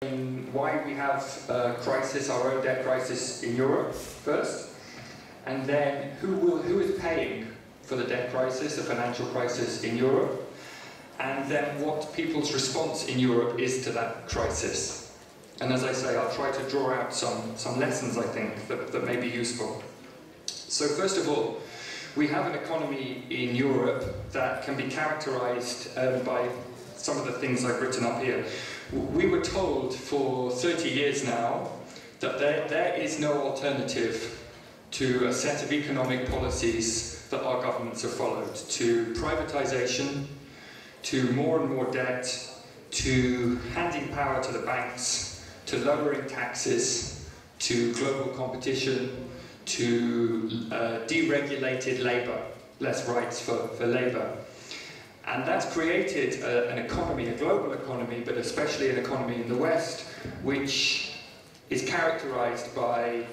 why we have a crisis, our own debt crisis in Europe first, and then who is paying for the debt crisis, the financial crisis in Europe, and then what people's response in Europe is to that crisis. And as I say, I'll try to draw out some lessons, I think, that may be useful. So first of all, we have an economy in Europe that can be characterized by some of the things I've written up here. We were told for 30 years now that there is no alternative to a set of economic policies that our governments have followed, to privatization, to more and more debt, to handing power to the banks, to lowering taxes, to global competition, to deregulated labour, less rights for labour. And that's created an economy, a global economy, but especially an economy in the West, which is characterized by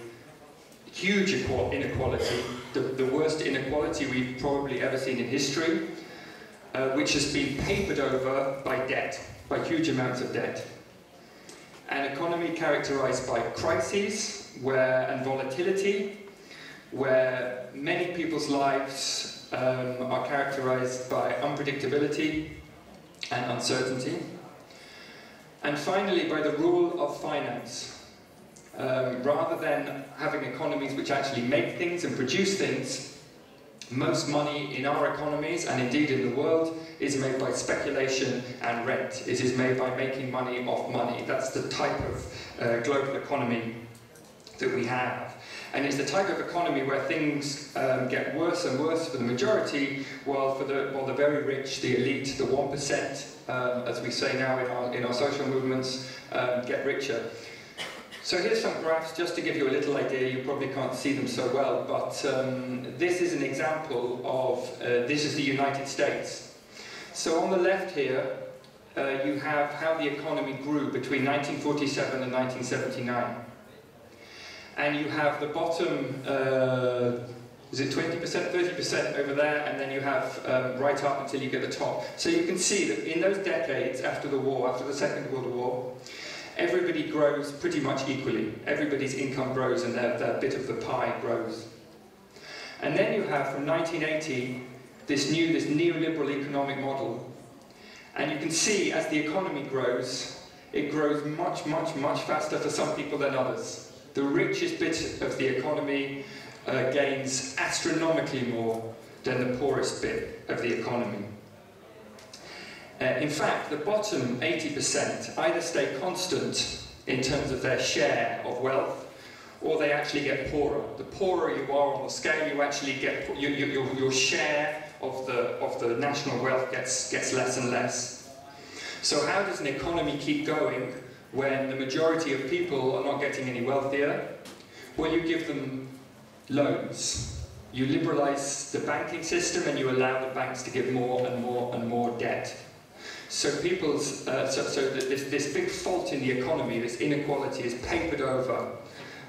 huge inequality, the worst inequality we've probably ever seen in history, which has been papered over by debt, by huge amounts of debt. An economy characterized by crises and volatility, where many people's lives are characterized by unpredictability and uncertainty. And finally, by the rule of finance. Rather than having economies which actually make things and produce things, most money in our economies, and indeed in the world, is made by speculation and rent. It is made by making money off money. That's the type of global economy that we have. And it's the type of economy where things get worse and worse for the majority, while the very rich, the elite, the 1%, as we say now in our social movements, get richer. So here's some graphs just to give you a little idea. You probably can't see them so well, but this is an example of, this is the United States. So on the left here, you have how the economy grew between 1947 and 1979. And you have the bottom, is it 20%, 30% over there, and then you have right up until you get the top. So you can see that in those decades after the war, after the Second World War, everybody grows pretty much equally. Everybody's income grows and their bit of the pie grows. And then you have, from 1980, this neoliberal economic model. And you can see as the economy grows, it grows much, much, much faster for some people than others. The richest bit of the economy gains astronomically more than the poorest bit of the economy. In fact, the bottom 80% either stay constant in terms of their share of wealth, or they actually get poorer. The poorer you are on the scale, you actually get your share of the national wealth gets less and less. So how does an economy keep going when the majority of people are not getting any wealthier? Well, you give them loans. You liberalize the banking system and you allow the banks to give more and more and more debt. So this big fault in the economy, this inequality, is papered over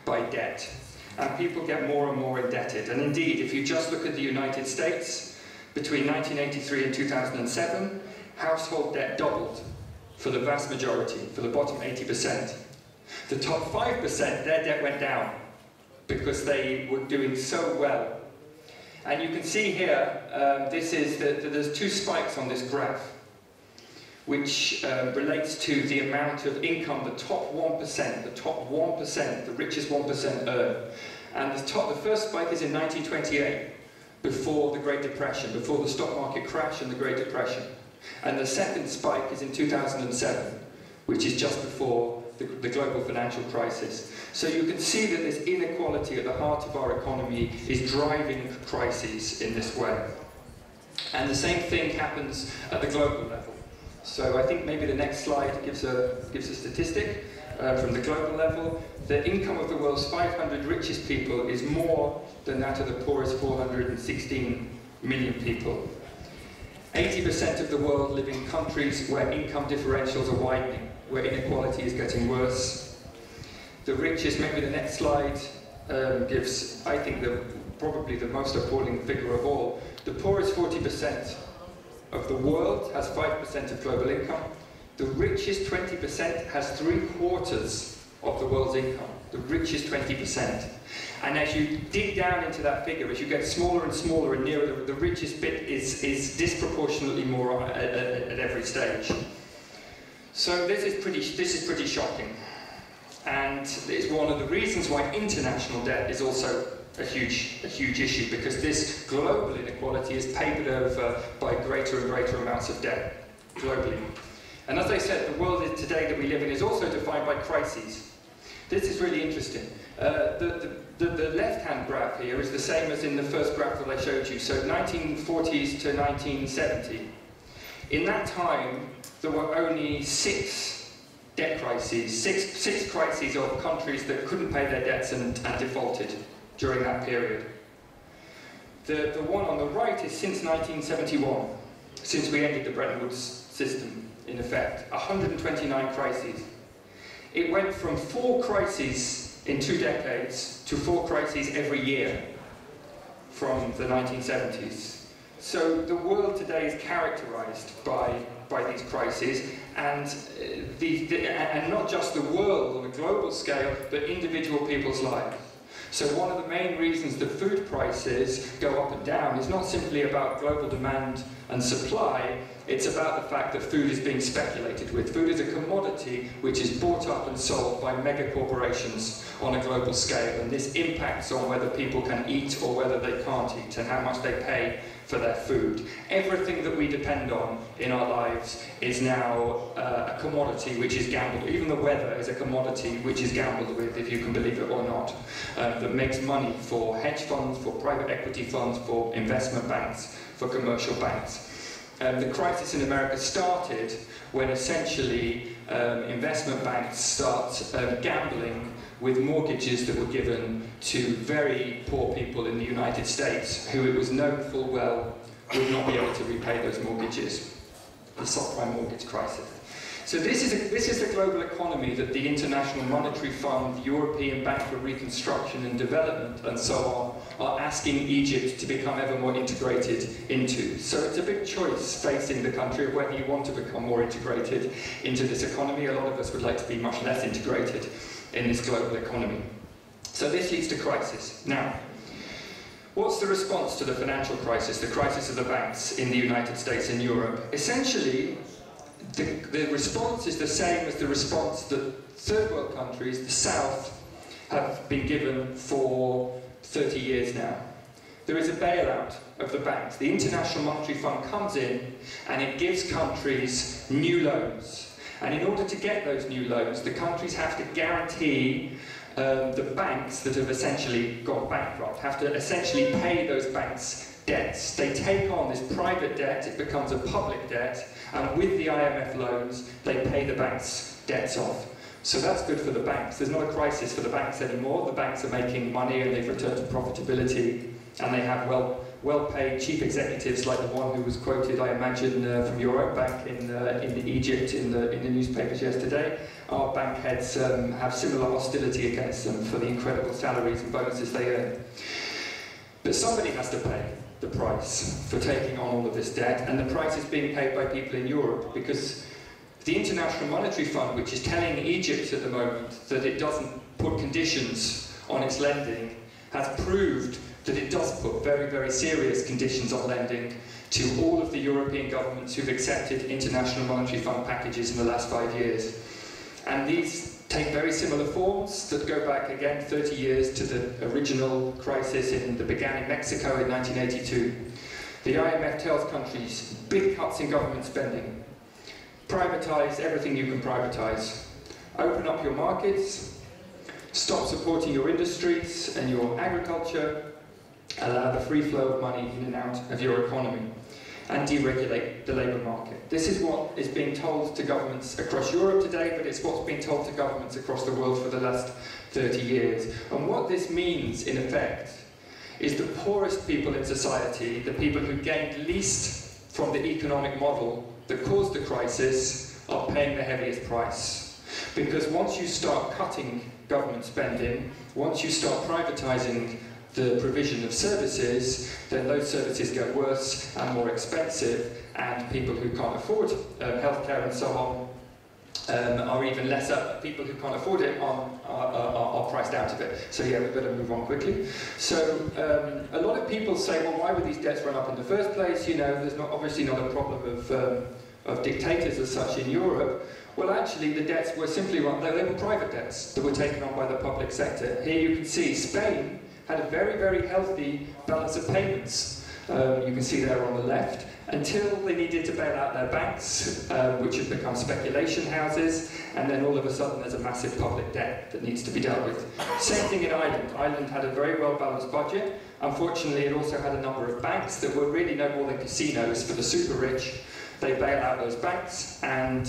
by debt. And people get more and more indebted. And indeed, if you just look at the United States, between 1983 and 2007, household debt doubled for the vast majority, for the bottom 80%. The top 5%, their debt went down because they were doing so well. And you can see here, there's two spikes on this graph, which relates to the amount of income the top 1%, the richest 1% earn. And the first spike is in 1928, before the Great Depression, before the stock market crash and the Great Depression. And the second spike is in 2007, which is just before the global financial crisis. So you can see that this inequality at the heart of our economy is driving crises in this way. And the same thing happens at the global level. So I think maybe the next slide gives a statistic from the global level. The income of the world's 500 richest people is more than that of the poorest 416 million people. 80% of the world live in countries where income differentials are widening, where inequality is getting worse. The richest, maybe the next slide, gives, I think, probably the most appalling figure of all. The poorest 40% of the world has 5% of global income. The richest 20% has 3/4 of the world's income. The richest 20%. And as you dig down into that figure, as you get smaller and smaller and nearer, the richest bit is disproportionately more at every stage. So this is pretty shocking. And it's one of the reasons why international debt is also a huge issue, because this global inequality is papered over by greater and greater amounts of debt globally. And as I said, the world today that we live in is also defined by crises. This is really interesting. The left-hand graph here is the same as in the first graph that I showed you, so 1940s to 1970. In that time, there were only 6 debt crises, six crises of countries that couldn't pay their debts and defaulted during that period. The one on the right is since 1971, since we ended the Bretton Woods system, in effect, 129 crises. It went from 4 crises in 2 decades to 4 crises every year from the 1970s. So the world today is characterized by these crises, and not just the world on a global scale, but individual people's lives. So one of the main reasons that food prices go up and down is not simply about global demand and supply, it's about the fact that food is being speculated with. Food is a commodity which is bought up and sold by mega corporations on a global scale, and this impacts on whether people can eat or whether they can't eat, and how much they pay for their food. Everything that we depend on in our lives is now a commodity which is gambled. Even the weather is a commodity which is gambled with, if you can believe it or not, that makes money for hedge funds, for private equity funds, for investment banks, for commercial banks. The crisis in America started when essentially investment banks start gambling with mortgages that were given to very poor people in the United States, who it was known full well would not be able to repay those mortgages. The subprime mortgage crisis. So this is the global economy that the International Monetary Fund, the European Bank for Reconstruction and Development, and so on, are asking Egypt to become ever more integrated into. So it's a big choice facing the country of whether you want to become more integrated into this economy. A lot of us would like to be much less integrated in this global economy. So this leads to crisis. Now, what's the response to the financial crisis, the crisis of the banks in the United States and Europe? Essentially, the response is the same as the response that third world countries, the South, have been given for 30 years now. There is a bailout of the banks. The International Monetary Fund comes in and it gives countries new loans. And in order to get those new loans, the countries have to guarantee the banks that have essentially gone bankrupt, have to essentially pay those banks' debts. They take on this private debt, it becomes a public debt, and with the IMF loans, they pay the banks' debts off. So that's good for the banks. There's not a crisis for the banks anymore. The banks are making money and they've returned to profitability, and they have well-paid chief executives like the one who was quoted, I imagine, from your own bank in Egypt in the newspapers yesterday. Our bank heads have similar hostility against them for the incredible salaries and bonuses they earn. But somebody has to pay the price for taking on all of this debt, and the price is being paid by people in Europe, because the International Monetary Fund, which is telling Egypt at the moment that it doesn't put conditions on its lending, has proved that it does put very, very serious conditions on lending to all of the European governments who've accepted International Monetary Fund packages in the last 5 years. And these take very similar forms that go back again 30 years to the original crisis that began in Mexico in 1982. The IMF tells countries, big cuts in government spending, privatize everything you can privatize, open up your markets, stop supporting your industries and your agriculture, allow the free flow of money in and out of your economy, and deregulate the labour market. This is what is being told to governments across Europe today, but it's what's been told to governments across the world for the last 30 years. And what this means, in effect, is the poorest people in society, the people who gained least from the economic model that caused the crisis, are paying the heaviest price. Because once you start cutting government spending, once you start privatising the provision of services, then those services get worse and more expensive, and people who can't afford healthcare and so on are even lesser. People who can't afford it are priced out of it. So yeah, we better move on quickly. So a lot of people say, well, why would these debts run up in the first place? You know, there's obviously not a problem of dictators as such in Europe. Well, actually, the debts were simply they were private debts that were taken on by the public sector. Here you can see Spain had a very, very healthy balance of payments. You can see there on the left, until they needed to bail out their banks, which have become speculation houses, and then all of a sudden there's a massive public debt that needs to be dealt with. Same thing in Ireland. Ireland had a very well-balanced budget. Unfortunately, it also had a number of banks that were really no more than casinos for the super rich. They bail out those banks, and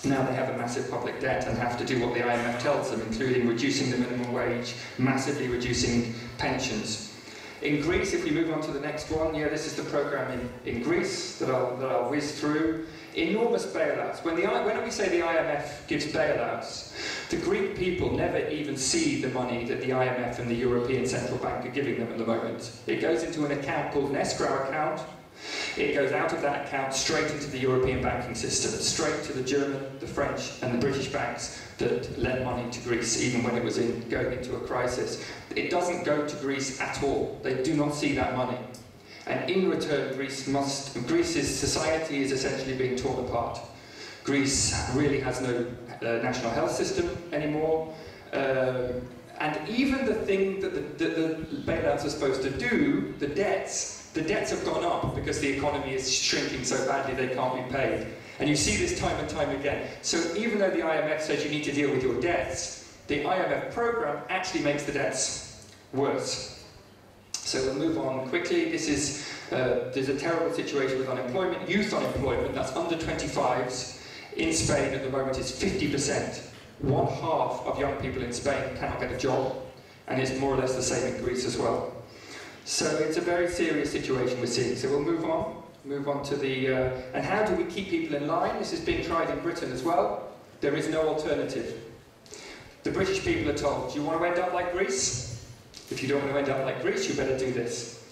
now they have a massive public debt and have to do what the IMF tells them, including reducing the minimum wage, massively reducing pensions. In Greece, if we move on to the next one, yeah, this is the programme in Greece that I'll whiz through. Enormous bailouts. When we say the IMF gives bailouts, the Greek people never even see the money that the IMF and the European Central Bank are giving them at the moment. It goes into an account called an escrow account. It goes out of that account straight into the European banking system, straight to the German, the French and the British banks that lent money to Greece, even when it was going into a crisis. It doesn't go to Greece at all. They do not see that money. And in return, Greece's society is essentially being torn apart. Greece really has no national health system anymore. And even the thing that the bailouts are supposed to do, the debts have gone up because the economy is shrinking so badly they can't be paid. And you see this time and time again. So even though the IMF says you need to deal with your debts, the IMF program actually makes the debts worse. So we'll move on quickly. This is, there's a terrible situation with unemployment. Youth unemployment, that's under 25s, in Spain at the moment is 50%. One half of young people in Spain cannot get a job, and it's more or less the same in Greece as well. So it's a very serious situation we're seeing. So we'll move on to the, and how do we keep people in line? This is being tried in Britain as well. There is no alternative. The British people are told, do you want to end up like Greece? If you don't want to end up like Greece, you better do this.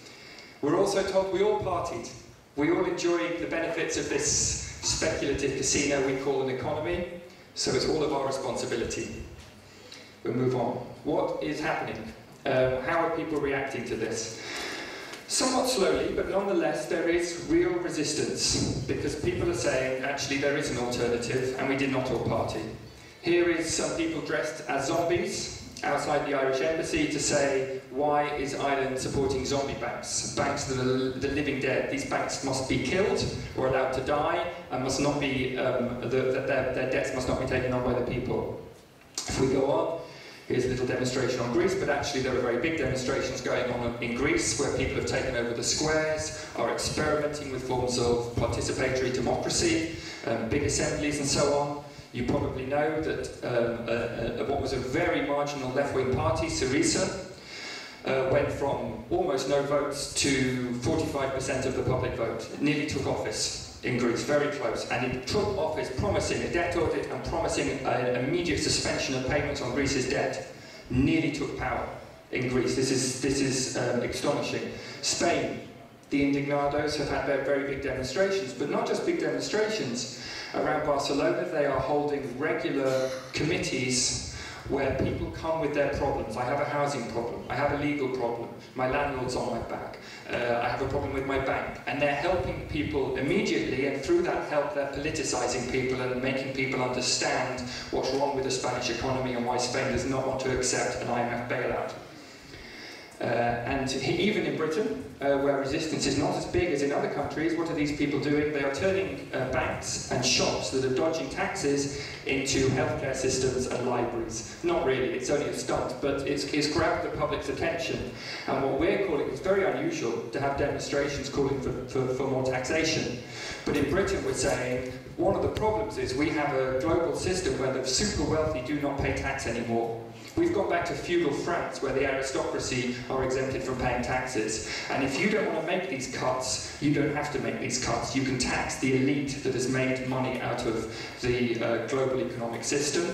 We're also told we all partied. We all enjoy the benefits of this speculative casino we call an economy, so it's all of our responsibility. We'll move on. What is happening? How are people reacting to this? Somewhat slowly, but nonetheless there is real resistance, because people are saying, actually there is an alternative, and we did not all party. Here is some people dressed as zombies outside the Irish embassy to say, why is Ireland supporting zombie banks? Banks that are the living dead. These banks must be killed or allowed to die, and must not be, their debts must not be taken on by the people. If we go on, here's a little demonstration on Greece, but actually there are very big demonstrations going on in Greece where people have taken over the squares, are experimenting with forms of participatory democracy, big assemblies and so on. You probably know that what was a very marginal left-wing party, Syriza, went from almost no votes to 45% of the public vote. It nearly took office in Greece, very close, and it took office promising a debt audit and promising an immediate suspension of payments on Greece's debt. Nearly took power in Greece. This is astonishing. Spain, the indignados have had very big demonstrations, but not just big demonstrations. Around Barcelona, they are holding regular committees where people come with their problems. I have a housing problem, I have a legal problem, my landlord's on my back, I have a problem with my bank. And they're helping people immediately, and through that help they're politicizing people and making people understand what's wrong with the Spanish economy and why Spain does not want to accept an IMF bailout. And even in Britain, where resistance is not as big as in other countries, what are these people doing? They are turning banks and shops that are dodging taxes into healthcare systems and libraries. Not really, it's only a stunt, but it's grabbed the public's attention. And what we're calling, it's very unusual to have demonstrations calling for more taxation. But in Britain we're saying, one of the problems is we have a global system where the super wealthy do not pay tax anymore. We've gone back to feudal France, where the aristocracy are exempted from paying taxes. And if you don't want to make these cuts, you don't have to make these cuts. You can tax the elite that has made money out of the global economic system,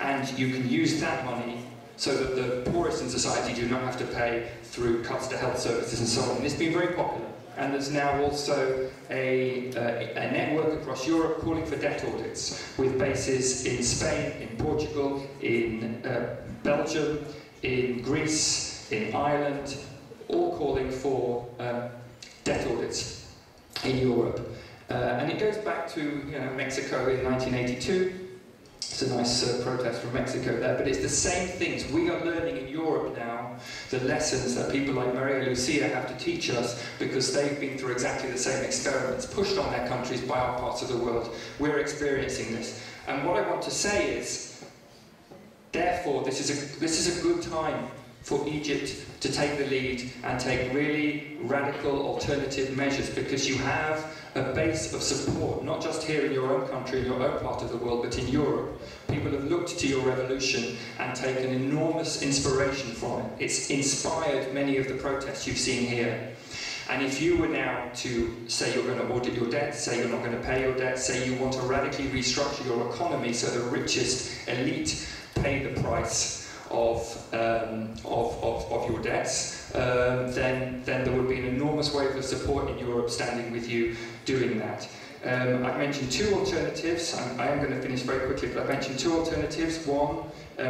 and you can use that money so that the poorest in society do not have to pay through cuts to health services and so on. And it's been very popular. and there's now also a network across Europe calling for debt audits, with bases in Spain, in Portugal, in Belgium, in Greece, in Ireland, all calling for debt audits in Europe. And it goes back to Mexico in 1982. It's a nice protest from Mexico there, but it's the same things. We are learning in Europe now the lessons that people like Maria Lucia have to teach us, because they've been through exactly the same experiments pushed on their countries by our parts of the world. We're experiencing this. And what I want to say is, therefore, this is a good time for Egypt to take the lead and take really radical alternative measures, because you have a base of support, not just here in your own country, in your own part of the world, but in Europe. People have looked to your revolution and taken enormous inspiration from it. It's inspired many of the protests you've seen here. And if you were now to say you're going to audit your debt, say you're not going to pay your debt, say you want to radically restructure your economy so the richest elite pay the price of your debts, then there would be an enormous wave of support in Europe standing with you doing that. I've mentioned two alternatives. I am going to finish very quickly, but I've mentioned two alternatives. One,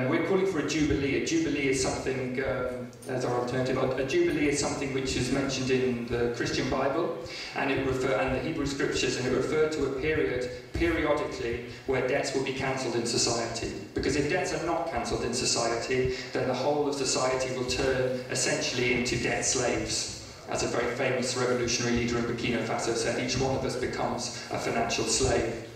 we're calling for a jubilee. A jubilee is something, as our alternative, a jubilee is something which is mentioned in the Christian Bible and the Hebrew scriptures, and it referred to a period, periodically, where debts will be cancelled in society. Because if debts are not cancelled in society, then the whole of society will turn essentially into debt slaves. As a very famous revolutionary leader in Burkina Faso said, each one of us becomes a financial slave.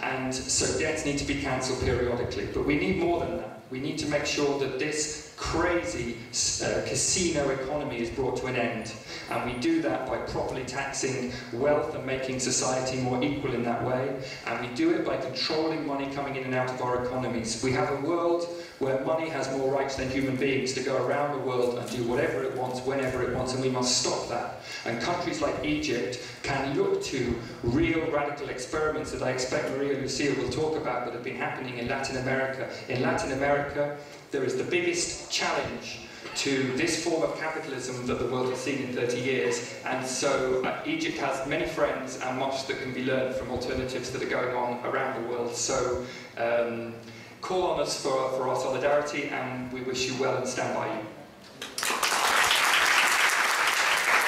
And so debts need to be cancelled periodically. But we need more than that. We need to make sure that this crazy casino economy is brought to an end. And we do that by properly taxing wealth and making society more equal in that way. And we do it by controlling money coming in and out of our economies. We have a world where money has more rights than human beings to go around the world and do whatever it wants, whenever it wants, and we must stop that. And countries like Egypt can look to real radical experiments that I expect Maria Lucia will talk about that have been happening in Latin America. In Latin America, there is the biggest challenge to this form of capitalism that the world has seen in 30 years. And so Egypt has many friends and much that can be learned from alternatives that are going on around the world. So call on us for our solidarity, and we wish you well and stand by you.